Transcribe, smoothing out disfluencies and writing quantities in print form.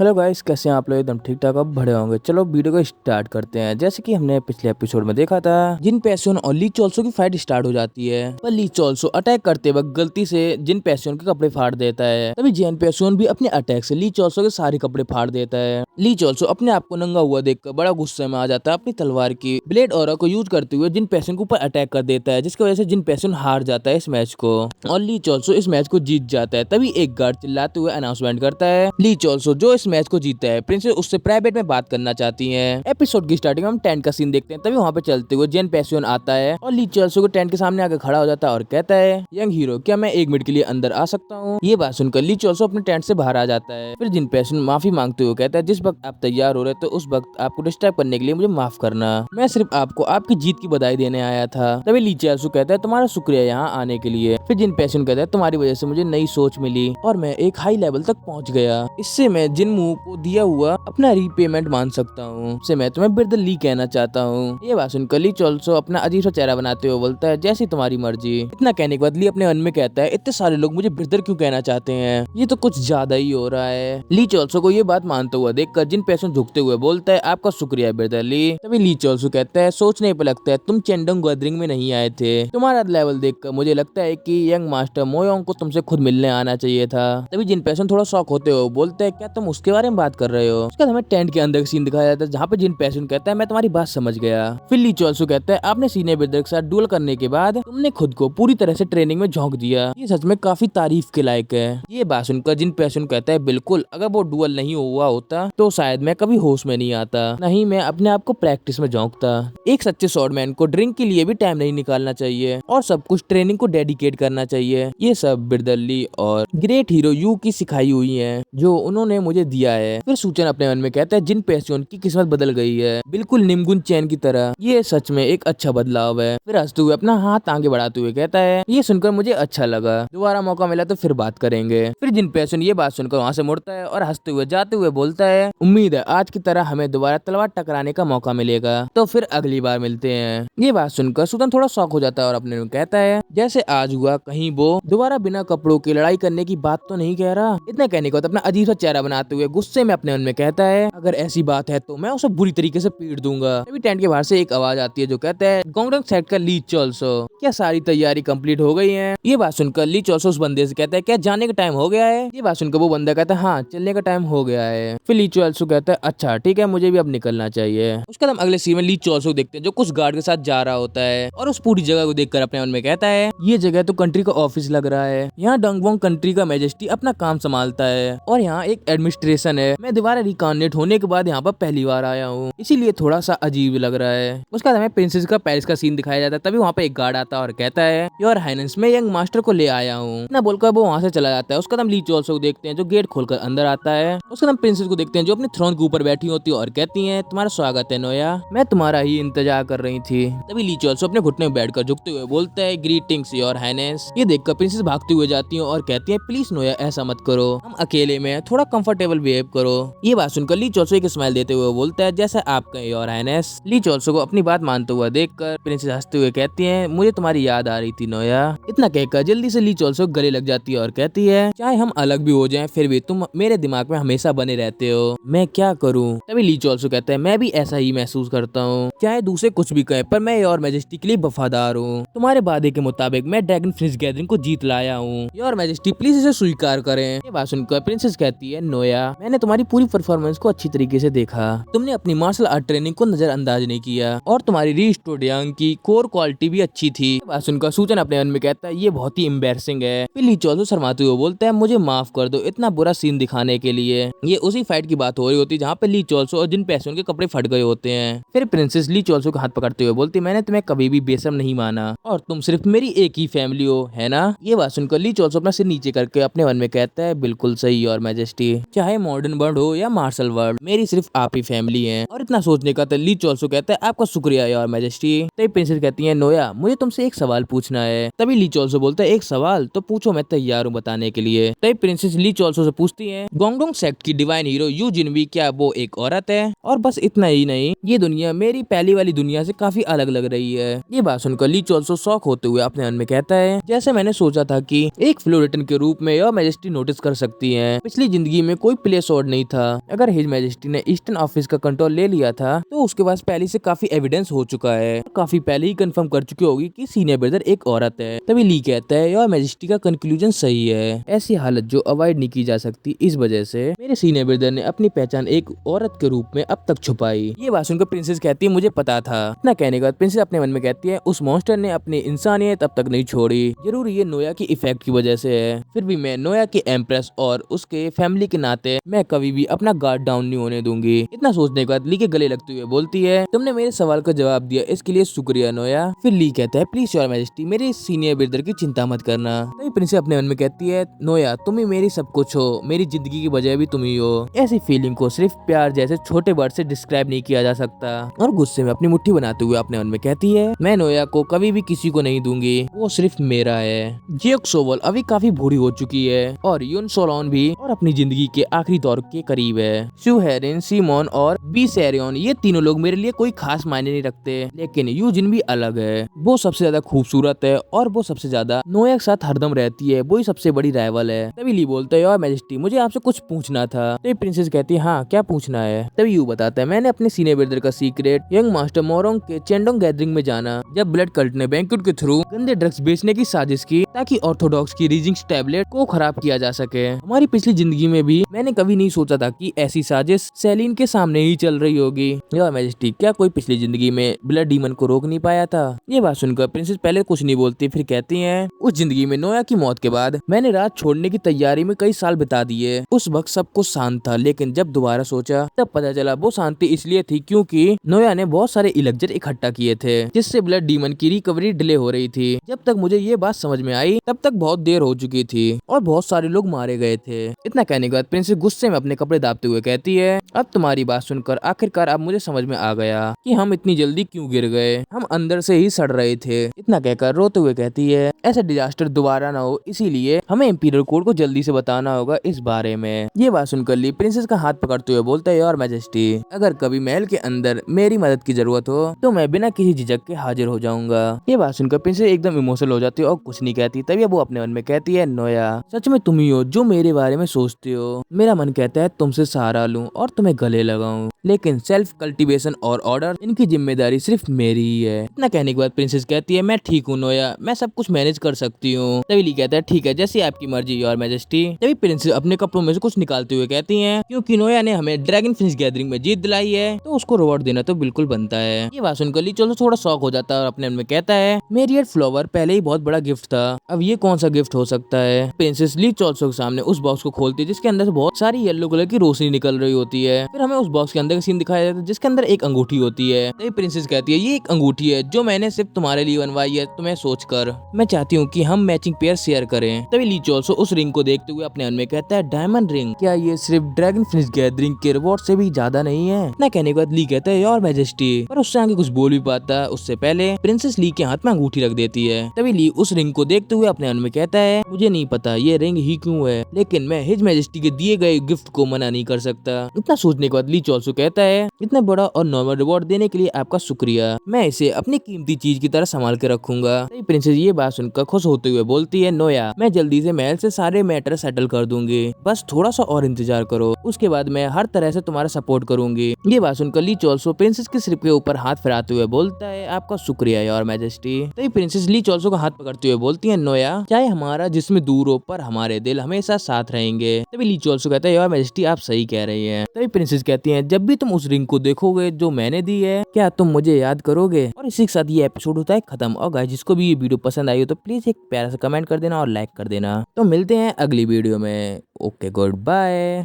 Hello guys, कैसे हैं आप लोग? एकदम ठीक ठाक अब बड़े होंगे। चलो वीडियो को स्टार्ट करते हैं। जैसे कि हमने पिछले एपिसोड में देखा था, जिन पैसियन और ली चोल्सो की फाइट स्टार्ट हो जाती है, पर ली चोल्सो अटैक करते वक्त गलती से जिन पैसियन के कपड़े फाड़ देता है। तभी जैन पैसियन भी अपने अटैक से ली चोल्सो के सारे कपड़े फाड़ देता है। ली चोल्सो अपने आप को नंगा हुआ देखकर बड़ा गुस्से में आ जाता है। अपनी तलवार की ब्लेड ऑरा को यूज करते हुए जिन पैसियन के ऊपर अटैक कर देता है, जिसकी वजह से जिन पैसियन हार जाता है इस मैच को और ली चोल्सो इस मैच को जीत जाता है। तभी एक गार्ड चिल्लाते हुए अनाउंसमेंट करता है, ली चोल्सो जो इस मैच को जीता है, प्रिंसेस उससे प्राइवेट में बात करना चाहती हैं। एपिसोड की स्टार्टिंग में हम टेंट का सीन देखते हैं। तभी वहाँ पे चलते हुए जेन पैसियन आता है और ली चोल्सो को टेंट के सामने आकर खड़ा हो जाता है और कहता है, यंग हीरो क्या मैं 1 मिनट के लिए अंदर आ सकता हूँ? ये बात सुनकर ली चोल्सो अपने टेंट से बाहर आ जाता है। फिर जिन पैसियन माफी मांगते हुए कहता है, जिस वक्त आप तैयार हो रहे थे उस वक्त आपको डिस्टर्ब करने के लिए मुझे माफ करना। मैं सिर्फ आपको आपकी जीत की बधाई देने आया था। तभी ली चोल्सो कहता है, तुम्हारा शुक्रिया यहाँ आने के लिए। फिर जिन पैसियन कहता है, तुम्हारी वजह से मुझे नई सोच मिली और मैं एक हाई लेवल तक पहुँच गया। इससे मैं जिनमू को दिया हुआ अपना रीपेमेंट मान सकता हूँ। से मैं तुम्हें बिरदल ली कहना चाहता हूँ। ये बात सुनकर ली चोल्सो अपना अजीब सा चेहरा बनाते हुए बोलता है, जैसी तुम्हारी मर्जी। इतना कहने के बाद ली अपने मन में कहता है, इतने सारे लोग मुझे बिरदल क्यों कहना चाहते हैं? ये तो कुछ ज्यादा ही हो रहा है। ली चोल्सो को ये बात मानते हुए देखकर जिन पैसों झुकते हुए बोलता है, आपका शुक्रिया बिरदल ली। तभी ली चोल्सो कहता है, सोचने पर लगता है तुम चेंडोंग गैदरिंग में नहीं आए थे। तुम्हारा लेवल देखकर मुझे लगता है कि यंग मास्टर मोयोंग को तुमसे खुद मिलने आना चाहिए था। तभी जिन पैसों थोड़ा शौक होते हो बोलते हैं, क्या तुम उसके बारे में बात कर रहे हो? उसके बाद हमें टेंट के अंदर का सीन दिखाया जाता है, जहाँ पे जिन पैसों कहता है, मैं तुम्हारी बात समझ गया। फिर ली चोल्सो कहता है, आपने सीनियर ब्रदर के साथ डुएल करने के बाद तुमने खुद को पूरी तरह से ट्रेनिंग में झोंक दिया। ये सच में काफी तारीफ के लायक है। ये बात सुनकर जिन पैसों कहता है, बिल्कुल, अगर वो डुएल नहीं हुआ होता तो शायद मैं कभी होश में नहीं आता, नहीं मैं अपने आप को प्रैक्टिस में झोंकता। एक सच्चे स्वॉर्डमैन को ड्रिंक के लिए भी टाइम नहीं निकालना चाहिए और सब कुछ ट्रेनिंग को डेडिकेट करना चाहिए। ये सब बिरदल ली और ग्रेट हीरो यू की सिखाई हुई है, जो उन्होंने मुझे दिया है। फिर सूचन अपने मन में कहता है, जिन पैसियन की किस्मत बदल गई है, बिल्कुल निमगुन चैन की तरह। ये सच में एक अच्छा बदलाव है। फिर हंसते हुए अपना हाथ आगे बढ़ाते हुए कहता है, ये सुनकर मुझे अच्छा लगा, दोबारा मौका मिला तो फिर बात करेंगे। फिर जिन पैसियन ये बात सुनकर वहाँ से मुड़ता है और हंसते हुए जाते हुए बोलता है, उम्मीद है आज की तरह हमें दोबारा तलवार टकराने का मौका मिलेगा, तो फिर अगली बार मिलते हैं। ये बात सुनकर सूतन थोड़ा शौक हो जाता है और अपने में कहता है, जैसे आज हुआ कहीं वो दोबारा बिना कपड़ों की लड़ाई करने की बात तो नहीं कह रहा। इतना कहने के बाद अपना अजीब सा चेहरा बनाते हुए गुस्से में अपने मन में कहता है, अगर ऐसी बात है तो मैं उसे बुरी तरीके से पीट दूंगा। तभी टेंट के बाहर से एक आवाज आती है जो कहता है, गोंगडंग सेट का ली चोल्सो, क्या सारी तैयारी कंप्लीट हो गई है? ये बात सुनकर ली चोल्सो उस बंदे से कहता है, क्या जाने का टाइम हो गया है? ये बात सुनकर वो बंदा कहता है, हाँ चलने का टाइम हो गया है। फिर ली चोल्सो कहता है, अच्छा ठीक है, मुझे भी अब निकलना चाहिए। उसके बाद हम अगले सीन में ली चोल्सो को देखते हैं, जो कुछ गार्ड के साथ जा रहा होता है और उस पूरी जगह को देखकर अपने मन में कहता है, ये जगह तो कंट्री का ऑफिस लग रहा है। यहाँ डंगवोंग कंट्री का मैजेस्टी अपना काम संभालता है और यहाँ एक एडमिनिस्ट्रेशन है। मैं दोबारा रिकॉर्डिनेट होने के बाद यहाँ पर पहली बार आया हूँ, इसीलिए थोड़ा सा अजीब लग रहा है। उसके बाद हमें प्रिंसेस का पेरिस का सीन दिखाया जाता है। तभी वहाँ पे एक गार्ड आता है और कहता है, योर हाइनेस मैं यंग मास्टर को ले आया हूँ ना बोलकर वो वहाँ से चला जाता है। उसके बाद हम ली चोल्सो को देखते हैं जो गेट खोलकर अंदर आता है। उसके बाद हम प्रिंसेस को देखते हैं जो अपने थ्रोन के ऊपर बैठी होती है और कहती है, तुम्हारा स्वागत है नोया, मैं तुम्हारा ही इंतजार कर रही थी। तभी ली चोल्सो अपने घुटने में बैठकर झुकते हुए बोलता है, ग्रीटिंग्स योर हाइनेस। ये देखकर प्रिंसेस भागती हुई जाती है और कहती है, प्लीज नोया ऐसा मत करो, हम अकेले में थोड़ा कंफर्टेबल बिहेव करो। ये बात सुनकर ली चोल्सो एक स्माइल देते हुए बोलता है, जैसा आप कहें योर हाइनेस। ली चोल्सो को अपनी बात मानते हुए देखकर प्रिंसेस हंसते हुए कहती है, मुझे तुम्हारी याद आ रही थी नोया। इतना कहकर जल्दी से ली चोल्सो गले लग जाती है और कहती है, चाहे हम अलग भी हो जाएं फिर भी तुम मेरे दिमाग में हमेशा बने रहते हो, मैं क्या करूं? तभी ली चोल्सो कहता है, मैं भी ऐसा ही महसूस करता हूँ, चाहे दूसरे कुछ भी कहे पर मैं योर मैजेस्टी के लिए वफादार हूँ। तुम्हारे वादे के मुताबिक मैं ड्रैगन फिनिश गैदरिंग को जीत लाया हूँ, योर मैजेस्टी प्लीज इसे स्वीकार करें। ये बात सुनकर प्रिंसेस कहती है, नोया मैंने तुम्हारी पूरी परफॉर्मेंस को अच्छी तरीके से देखा, तुमने अपनी मार्शल आर्ट ट्रेनिंग को नजरअंदाज नहीं किया और तुम्हारी रीस्टोर्ड यंग की कोर क्वालिटी भी अच्छी थी। बात सुनकर सूचन अपने मन में कहता है, ये बहुत ही एम्बैरसिंग है। फिर ली चोल्सो शर्माते हुए बोलता है, मुझे माफ कर दो इतना बुरा सीन दिखाने के लिए। ये उसी फाइट की बात हो रही होती है जहाँ पे ली चोल्सो और जिन पैसों के कपड़े फट गए होते हैं। फिर प्रिंसेस ली चोल्सो का हाथ पकड़ते हुए बोलती, मैंने तुम्हें कभी भी बेशर्म नहीं माना और तुम सिर्फ मेरी एक ही फैमिली हो, है ना? ये बात सुनकर ली चोल्सो अपना सिर नीचे करके अपने मन में कहता है, बिल्कुल सही योर मैजेस्टी, चाहे मॉडर्न वर्ल्ड हो या मार्शल वर्ल्ड, मेरी सिर्फ आप ही फैमिली है। और इतना सोचने का तो ली चोल्सो कहता है, आपका शुक्रिया योर मैजेस्टी। तभी प्रिंसेस कहती है, नोया मुझे तुमसे एक सवाल पूछना है। तभी ली चोल्सो बोलता है, एक सवाल तो पूछो, मैं तैयार हूँ बताने के लिए। तभी प्रिंसेस ली चोल्सो से पूछती है, गोंगडोंग सेक्ट की डिवाइन हीरो यू जिनवी क्या वो एक औरत है? और बस इतना ही नहीं, ये दुनिया मेरी पहली वाली दुनिया से काफी अलग लग रही है। ये बात सुनकर ली चोल्सो शौक होते हुए अपने मन में कहता है, जैसे मैंने सोचा था कि एक फ्लोरेटन के रूप में योर मैजेस्टी नोटिस कर सकती है, पिछली जिंदगी में कोई प्ले स्वॉर्ड नहीं था। अगर हिज मैजेस्टी ने ईस्टर्न ऑफिस का कंट्रोल ले लिया था तो उसके पास पहले से काफी एविडेंस हो चुका है, काफी पहले ही कंफर्म कर चुकी होगी कि सीनियर ब्रदर एक औरत है। तभी ली कहता है योर मैजेस्टी का कंक्लूजन सही है, ऐसी हालत जो अवॉइड नहीं की जा सकती, इस वजह से मेरे सीनियर ब्रदर ने अपनी पहचान एक औरत के रूप में अब तक छुपाई। ये बात सुनकर प्रिंसेस कहती है मुझे पता था। इतना कहने के बाद प्रिंसेस अपने मन में कहती है उस मॉन्स्टर ने अपनी इंसानियत अब तक नहीं छोड़ी, जरूर ये नोया की इफेक्ट की वजह से है। फिर भी मैं नोया की एम्प्रेस और उसके फैमिली के नाते मैं कभी भी अपना गार्ड डाउन नहीं होने दूंगी। इतना सोचने के बाद ली के गले लगते हुए बोलती है तुमने मेरे सवाल का जवाब दिया, इसके लिए शुक्रिया नोया। फिर ली कहता है प्लीज योर मैजेस्टी मेरे सीनियर ब्रदर की चिंता मत करना। तभी प्रिंसेस अपने मन में कहती है नोया तुम ही मेरी सब कुछ हो, मेरी जिंदगी की वजह भी तुम ही हो। ऐसी फीलिंग को सिर्फ प्यार जैसे छोटे वर्ड से डिस्क्राइब नहीं किया जा सकता। और गुस्से में अपनी मुट्ठी बनाते हुए अपने मन में कहती है मैं नोया को कभी भी किसी को नहीं दूंगी, वो सिर्फ मेरा है। जियोक सोवल अभी काफी बूढ़ी हो चुकी है और यून सोलॉन भी और अपनी जिंदगी के आखिरी दौर के करीब है। शू हेरिन, सीमोन और बी सेरियन ये तीनों लोग मेरे लिए कोई खास मायने नहीं रखते, लेकिन यूजिन भी अलग है। वो सबसे ज्यादा खूबसूरत है और वो सबसे ज्यादा नोया के साथ हरदम रहती है, वो ही सबसे बड़ी राइवल है। तभी ली बोलता है योर मैजेस्टी मुझे आपसे कुछ पूछना था। तभी प्रिंसेस कहती है हाँ क्या पूछना है। तभी यू बताता है मैंने अपने सीनियर ब्रदर का सीक्रेट यंग मास्टर मोरोंग के चेंडोंग गैदरिंग में जाना, जब ब्लड कल्ट ने बैंक्वेट के थ्रू गंदे ड्रग्स बेचने की साजिश की ताकि ऑर्थोडॉक्स की रीजिंग्स टैबलेट को खराब किया जा सके। हमारी पिछली जिंदगी में भी मैंने कभी नहीं सोचा था कि ऐसी साजिश सेलिन के सामने ही चल रही होगी। योर मैजेस्टी क्या कोई पिछली जिंदगी में ब्लड डीमन को रोक नहीं पाया था। ये बात सुनकर प्रिंसेस पहले कुछ नहीं बोलती, फिर कहती है उस जिंदगी में नोया की मौत के बाद मैंने रात छोड़ने की तैयारी में कई साल बिता दिए। उस वक्त सब कुछ शांत था, लेकिन जब दोबारा सोचा तब पता चला वो शांति इसलिए थी क्योंकि नोया ने बहुत सारे इलेक्जर इकट्ठा किए थे, जिससे ब्लड डीमन की रिकवरी डिले हो रही थी। जब तक मुझे ये बात समझ में आई तब तक बहुत देर हो चुकी थी और बहुत सारे लोग मारे गए थे। इतना कहने के बाद प्रिंसेस गुस्से में अपने कपड़े दाबते हुए कहती है अब तुम्हारी बात सुनकर आखिरकार अब मुझे समझ में आ गया कि हम इतनी जल्दी क्यों गिर गए, हम अंदर से ही सड़ रहे थे। इतना कहकर रोते हुए कहती है ऐसा डिजास्टर दोबारा ना हो, इसीलिए हमें इंपीरियल कोर्ट को जल्दी से बताना होगा इस बारे में। ये बात सुनकर ली प्रिंसेस का हाथ पकड़ते हुए बोलता है योर मैजेस्टी अगर कभी महल के अंदर मेरी मदद की जरूरत हो तो मैं बिना किसी झिझक के हाजिर हो जाऊंगा। ये बात सुनकर प्रिंसेस एकदम इमोशनल हो जाती है और कुछ नहीं कहती। तभी वो अपने मन में कहती है नोया सच में तुम ही हो जो मेरे बारे में सोचते हो। मेरा मन कहता है तुमसे सहारा लूं और तुम्हें गले लगाऊं, लेकिन सेल्फ कल्टीवेशन और ऑर्डर इनकी जिम्मेदारी सिर्फ मेरी ही है। इतना कहने के बाद प्रिंसेस कहती है मैं ठीक हूँ नोया, मैं सब कुछ मैनेज कर सकती हूँ। तभी ली कहता है ठीक है जैसी आपकी मर्जी योर मैजेस्टी। तभी प्रिंसेस अपने कपड़ों में से कुछ निकालते हुए कहती है क्योंकि नोया ने हमें ड्रैगन फिनिश गैदरिंग में जीत दिलाई है तो उसको रिवॉर्ड देना तो बिल्कुल बनता है। ये बात सुनकर ली चलो थोड़ा शौक हो जाता है और अपने मन में कहता है मेरियट फ्लावर पहले ही बहुत बड़ा गिफ्ट था, अब ये कौन सा गिफ्ट हो सकता है। प्रिंसेस ली चॉल्सो के सामने उस बॉक्स को खोलती है जिसके अंदर से बहुत सारी येलो कलर की रोशनी निकल रही होती है। फिर हमें उस बॉक्स के अंदर का सीन दिखाया जाता है जिसके अंदर एक अंगूठी होती है। तभी प्रिंसेस कहती है ये एक अंगूठी है जो मैंने सिर्फ तुम्हारे लिए बनवाई है, तुम्हें सोचकर मैं चाहती हूँ कि हम मैचिंग पेयर शेयर करें। तभी ली चॉल्सो उस रिंग को देखते हुए अपने मन में कहता है डायमंड रिंग, क्या ये सिर्फ ड्रैगन फिनिश गैदरिंग के रिवॉर्ड से भी ज्यादा नहीं है। ना कहने के बाद ली कहता है योर मैजेस्टी, पर उससे आगे कुछ बोल भी पाता उससे पहले प्रिंसेस ली के हाथ में अंगूठी रख देती है। तभी ली उस रिंग को देखते हुए अपने मन में कहता है मुझे नहीं पता ये रिंग ही क्यों है, लेकिन मैं हिज मैजेस्टी के दिए गए गिफ्ट को मना नहीं कर सकता। इतना सोचने के बाद ली चॉल्सो कहता है इतना बड़ा और नॉर्मल रिवॉर्ड देने के लिए आपका शुक्रिया, मैं इसे अपनी कीमती चीज की तरह संभाल के रखूंगा। तभी प्रिंसेस ये बात सुनकर खुश होते हुए बोलती है नोया मैं जल्दी से महल से सारे मैटर सेटल कर दूंगी, बस थोड़ा सा और इंतजार करो, उसके बाद मैं हर तरह से तुम्हारा सपोर्ट करूंगी। ये बात सुनकर ली चॉल्सो प्रिंसेस के सिर के ऊपर हाथ फिराते हुए बोलता है आपका शुक्रिया योर मैजेस्टी। तभी प्रिंसेस ली चॉल्सो का हाथ पकड़ते हुए बोलती है नोया चाहे हमारा जिस्म दूर हो पर हमारे दिल हमेशा साथ रहेंगे। तभी ली चॉल्सो कहता है योर मैजेस्टी आप सही कह रही हैं। तभी प्रिंसेस कहती हैं जब भी तुम उस रिंग को देखोगे जो मैंने दी है क्या तुम मुझे याद करोगे। और इसी के साथ ये एपिसोड होता है खत्म। और गाइस जिसको भी ये वीडियो पसंद आई हो तो प्लीज एक प्यारा सा कमेंट कर देना और लाइक कर देना। तो मिलते हैं अगली वीडियो में। Okay good bye.